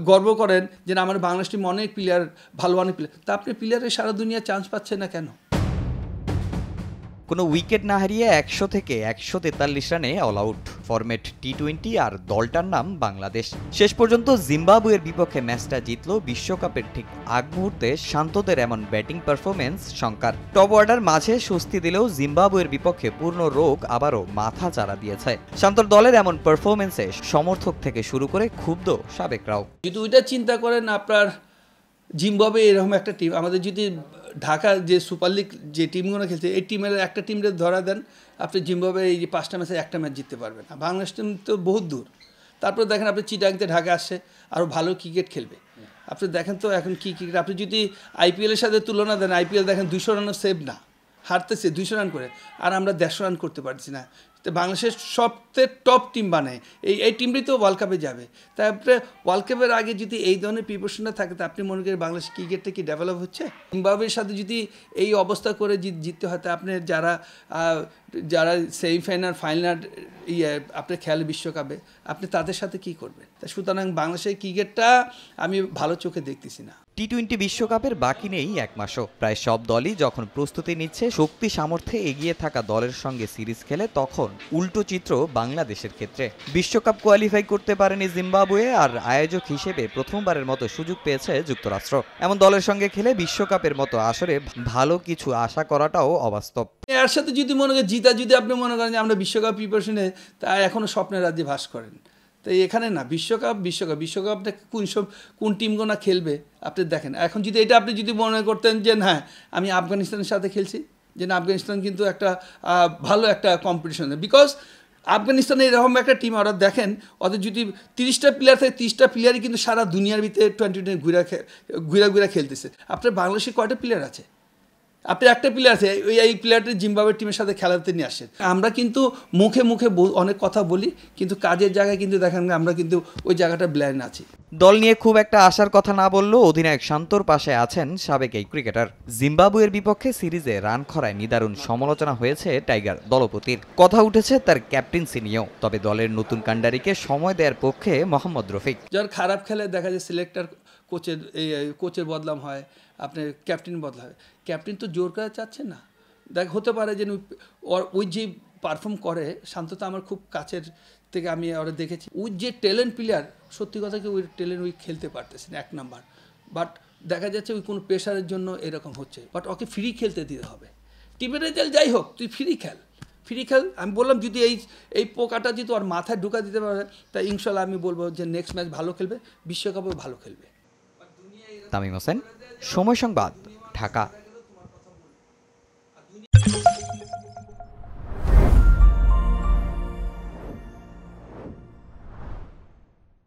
গর্ব করেন যে আমার বাংলাদেশ টিম অনেক প্লেয়ার, ভালো অনেক প্লেয়ার, তা আপনি প্লেয়ারের সারা দুনিয়া চান্স পাচ্ছে না কেন? কোনো উইকেট না হারিয়ে ১০০ থেকে ১৪৩ রানে অল আউট। ফরম্যাট টি-20 আর দলটার নাম বাংলাদেশ। শেষ পর্যন্ত জিম্বাবুয়ের বিপক্ষে ম্যাচটা জিতল বিশ্বকাপের ঠিক আগ মুহূর্তে শান্তদের এমন ব্যাটিং পারফরমেন্স শঙ্কার। টপ অর্ডার মাঝে স্বস্তি দিলেও জিম্বাবুয়ের বিপক্ষে পূর্ণ রোগ আবারও মাথা চাড়া দিয়েছে। শান্তর দলের এমন পারফরমেন্সে সমর্থক থেকে শুরু করে ক্ষুব্ধ সাবেকরাও। যদি ওইটা চিন্তা করেন, আপনার জিম্বাবুয়ে এরকম একটা টিম, আমাদের যদি ঢাকা যে সুপার লিগ যে টিমগুলো খেলছে, এই টিমের একটা টিমকে ধরা দেন, আপনি জিম্বাবুয়ে এই যে 5টা ম্যাচে একটা ম্যাচ জিততে পারবেন না। বাংলাদেশ টিম তো বহুত দূর। তারপর দেখেন আপনি চিটাংতে ঢাকা আসছে, আরও ভালো ক্রিকেট খেলবে। আপনি দেখেন তো এখন কী ক্রিকেট, আপনি যদি আইপিএলের সাথে তুলনা দেন, আইপিএল দেখেন 200 রানও সেভ না, হারতেছে 200 রান করে, আর আমরা 150 রান করতে পারছি না। তো বাংলাদেশের সবচেয়ে টপ টিম বানায় এই টিমটাই তো ওয়ার্ল্ড কাপে যাবে। তারপরে ওয়ার্ল্ড কাপের আগে যদি এই ধরনের প্রিপারেশনটা থাকে, তো আপনি মনে করেন বাংলাদেশ ক্রিকেটটা কি ডেভেলপ হচ্ছে? জিম্বাবুয়ের সাথে যদি এই অবস্থা করে জিততে হয়, তা আপনি যারা সেমিফাইনাল ফাইনাল আপনি খেলে বিশ্বকাপে, আপনি তাদের সাথে কি করবেন? তা সুতরাং বাংলাদেশের ক্রিকেটটা আমি ভালো চোখে দেখতেছি না। টি-20 বিশ্বকাপের বাকি নেই 1 মাসও। প্রায় সব দলই যখন প্রস্তুতি নিচ্ছে, শক্তি সামর্থ্যে এগিয়ে থাকা দলের সঙ্গে সিরিজ খেলে, তখন উল্টো চিত্র বাংলাদেশের ক্ষেত্রে। বিশ্বকাপ কোয়ালিফাই করতে পারেনি জিম্বাবুয়ে, আর আয়োজক হিসেবে প্রথমবারের মতো সুযোগ পেয়েছে যুক্তরাষ্ট্র। এমন দলের সঙ্গে খেলে বিশ্বকাপের মতো আসরে ভালো কিছু আশা করাটাও অবাস্তব। এর সাথে যদি মনে করেন জিতা, যদি আপনি মনে করেন যে আমরা বিশ্বকাপ প্রিপারেশনে, তা এখনও স্বপ্নের রাজ্যে ভাস করেন। তো এখানে না, বিশ্বকাপটা কোন টিমগুলো খেলবে আপনি দেখেন। এখন যদি এটা আপনি যদি মনে করতেন যে হ্যাঁ আমি আফগানিস্তানের সাথে খেলছি, যে না আফগানিস্তান কিন্তু একটা ভালো একটা কম্পিটিশন, বিকজ আফগানিস্তানে এরকম একটা টিম, ওরা দেখেন ওদের যদি 30টা প্লেয়ার থাকে, 30টা প্লেয়ারই কিন্তু সারা দুনিয়ার ভিতরে টোয়েন্টি ঘুরা খেলতেছে। আপনার বাংলাদেশে কয়টা প্লেয়ার আছে? আপনি একটা প্লেয়ার আছে, এই প্লেয়ারটি জিম্বাবুয়ের টিমের সাথে খেলাতে নিয়ে আসেন। আমরা কিন্তু মুখে অনেক কথা বলি, কিন্তু কাজের জায়গায় কিন্তু দেখেন আমরা কিন্তু ওই জায়গাটা ব্ল্যান্ড আছি। দল নিয়ে খুব একটা আশার কথা না বললেও অধিনায়ক শান্তর পাশে আছেন সাবেক এই ক্রিকেটার। জিম্বাবুয়ের বিপক্ষে সিরিজে রান খরায় নিদারুণ সমালোচনা হয়েছে টাইগার দলপতির। কথা উঠেছে তার ক্যাপ্টেন্সি নিয়েও। তবে দলের নতুন কান্ডারিকে সময় দেওয়ার পক্ষে মোহাম্মদ রফিক। যার খারাপ খেলে দেখা যায় সিলেক্টর কোচের বদলাম হয়, আপনার ক্যাপ্টেন বদলা হয়। ক্যাপ্টেন তো জোর করে চাচ্ছে না। হতে পারে যে ওই যে পারফর্ম করে, শান্ত তো আমার খুব কাছের থেকে আমি ওরা দেখেছি। ওই যে ট্যালেন্ট প্লেয়ার, সত্যি কথা কি ওই ট্যালেন্ট খেলতে পারতেছে না 1 নাম্বার। বাট দেখা যাচ্ছে ওই কোনো প্রেশারের জন্য এরকম হচ্ছে। বাট ওকে ফ্রি খেলতে দিতে হবে। টিমের রেজাল্ট যাই হোক, তুই ফ্রি খেল। আমি বললাম যদি এই পোকাটা যদি ওর মাথায় ঢুকা দিতে পারে, তাই ইনশাল্লাহ আমি বলবো যে নেক্সট ম্যাচ ভালো খেলবে, বিশ্বকাপেও ভালো খেলবে। তামিম হোসেন, সময় সংবাদ, ঢাকা।